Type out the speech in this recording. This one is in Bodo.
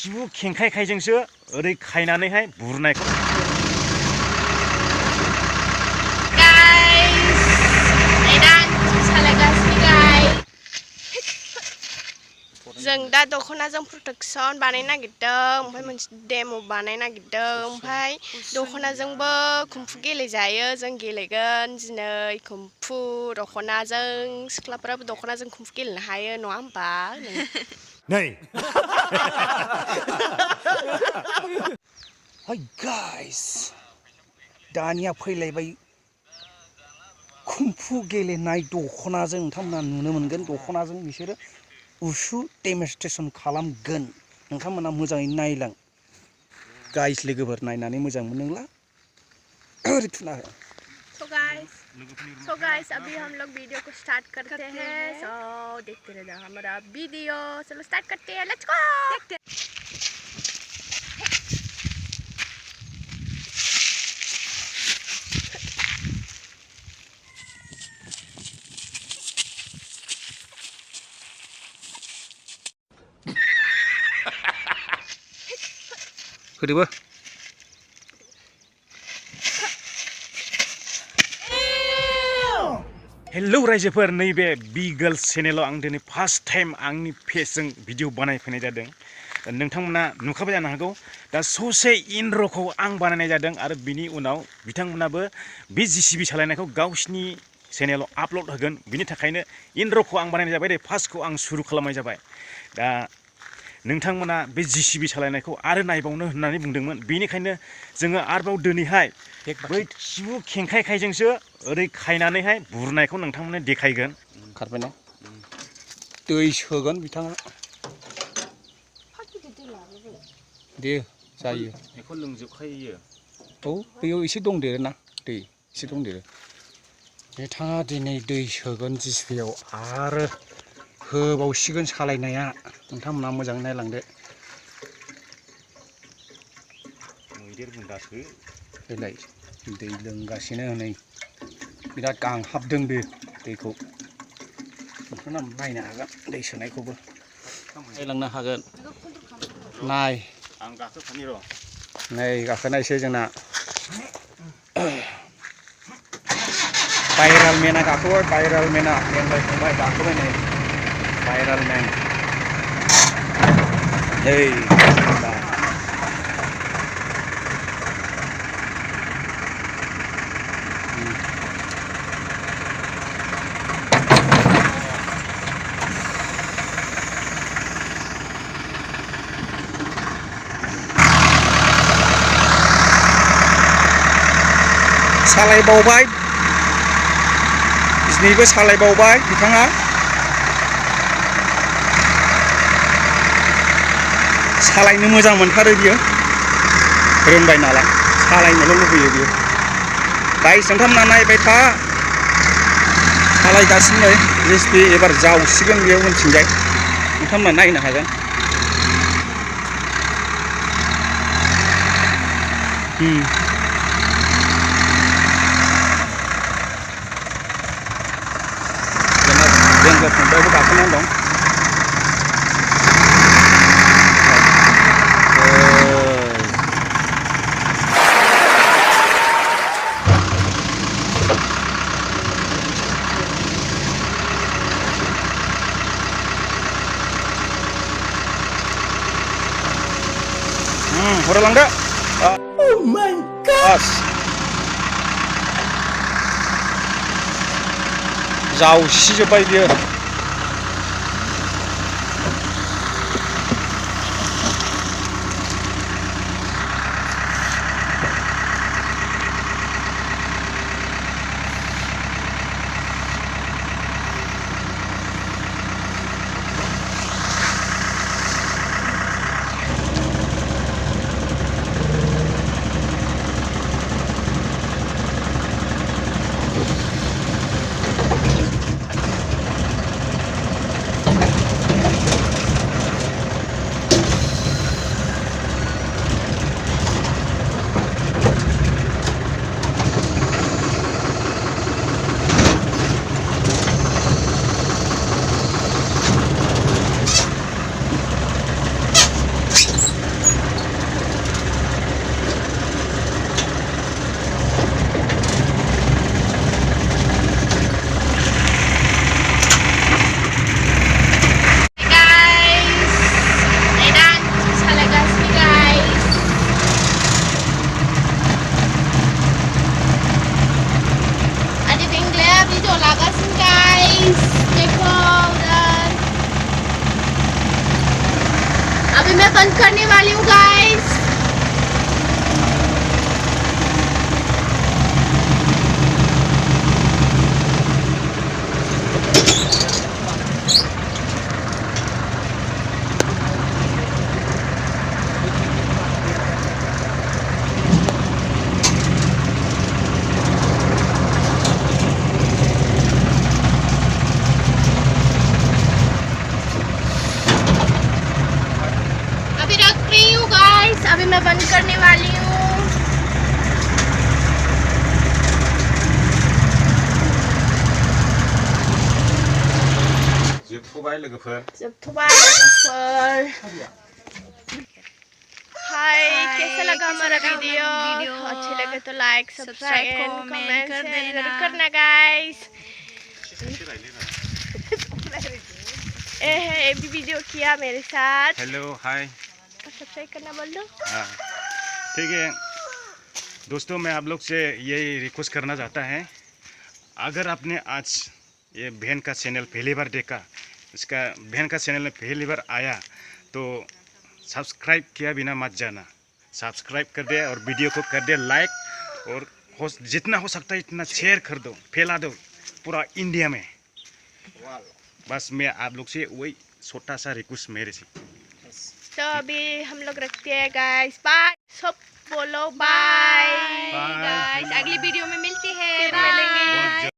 खिबु खेंखायखायजोंसो ओरै खायनानैहाय बुरनायखौ जों दा दख'नाजों प्रटेक्सन बानायनो नागिरदों ओमफ्राय मोनसे डेम' बानायनो नागिरदों ओमफ्राय दख'नाजोंबो कुम्फु गेलेजायो जों गेलेगोन दिनै कुम्फु दख'नाजों सिख्लाफोराबो दख'नाजों कुम्फु गेलेनो हायो नङा होमबा नै हाय गाइस दानिया फैलायबाय कुम्फु गेलेनाय दख'नाजों नोंथांमोना नुनो मोनगोन दख'नाजों बिसोरो उसु डेमनस्ट्रेसन खालामगोन नोंथांमोना मोजाङै नायलां गाइस लोगोफोर नायनानै मोजां मोनोब्ला ओरै थुना हो So guys अभी हम लोग वीडियो को स्टार्ट करते हैं सो देखते रहना हमारा वीडियो चलो स्टार्ट करते हैं लेट्स गो होदोबो हेलौ रायजोफोर नैबे बि गर्ल्स चेनेलाव आं दिनै फार्स्ट टाइम आंनि फेसजों भिडिअ बानायफैनाय जादों नोंथांमोना नुखाबाय जानो हागौ दा ससे इन्ट्र'खौ आं बानायनाय जादों आरो बिनि उनाव बिथांमोनाबो बे जिसिबि सालायनायखौ गावसिनि चेनेलाव आपल'ड होगोन बिनि थाखायनो इन्ट्र'खौ आं बानायनाय जाबाय दे फार्स्टखौ आं सुरु खालामनाय जाबाय दा नोंथांमोना बे जिसिबि सालायनायखौ आरो नायबावनो होननानै बुंदोंमोन बेनिखायनो जोङो आरोबाव दिनैहाय बै खिबु खेंखायखायजोंसो ओरै खायनानैहाय बुरनायखौ नोंथांमोननो देखायगोन खारबायना दै सोगोन बिथाङा दे जायो बेखौ लोंजोबखायो औ बैयाव एसे दंदेरो ना दै एसे दंदेरो बिथाङा दिनै दै सोगोन जिसिबियाव आरो होबावसिगोन सालायनाया नोंथांमोना मोजाङै नायलांदो मैदेर बुन्दासो फैलाय दै लोंगासिनो नै बिराद गांहाबदों बे दैखौ नोंथांमोना नायनो हागोन दै सोनायखौबो नायलांनो हागोन नाय आं गाखोफानि र' नै गाखोनायसै जोंना भाइराल मेना गाखोबाय भाइराल मेना लेंबाय फंबाय गाखोबाय नै भाइराल मेन hey सालायबावबाय दिनैबो सालायबावबाय बिथाङा सालायनो मोजां मोनथारो बियो रोंबाय नालाय सालायनोल' लुबैयो बियो गाइस नोंथांमोना नायबाय था सालायगासिनो जिसिबि एबार जावसिगोन बेयाव उनथिंजाय नोंथांमोना नायनो हागोन जोंबो फंबायबो गाखोनानै दं हरलांदो oh my gosh जावसिजोब्बाय बियो मैं बंद करने वाली हूँ गाइस। अभी रख रही हूँ गाइस, अभी मैं बंद करने वाली हूँ। जोबथ'बाय लोगोफोर। हाय, कैसा लगा हमारा वीडियो? अच्छे लगे तो लाइक सब्सक्राइब एंड कमेंट जरूर करना गाइस। ये भी वीडियो किया मेरे साथ। Hello hi. सब्सक्राइब करना बोल दो। हाँ ठीक है दोस्तों, मैं आप लोग से यही रिक्वेस्ट करना चाहता है, अगर आपने आज ये बहन का चैनल पहली बार देखा, इसका बहन का चैनल में पहली बार आया तो सब्सक्राइब किया बिना मत जाना। सब्सक्राइब कर दे और वीडियो को कर दे लाइक, और जितना हो सकता है इतना शेयर कर दो, फैला दो पूरा इंडिया में। बस मैं आप लोग से वही छोटा सा रिक्वेस्ट मेरे से। तो अभी हम लोग रखते हैं गाइस, बाय। सब बोलो बाय बाय। गाइस, अगली वीडियो में मिलते हैं।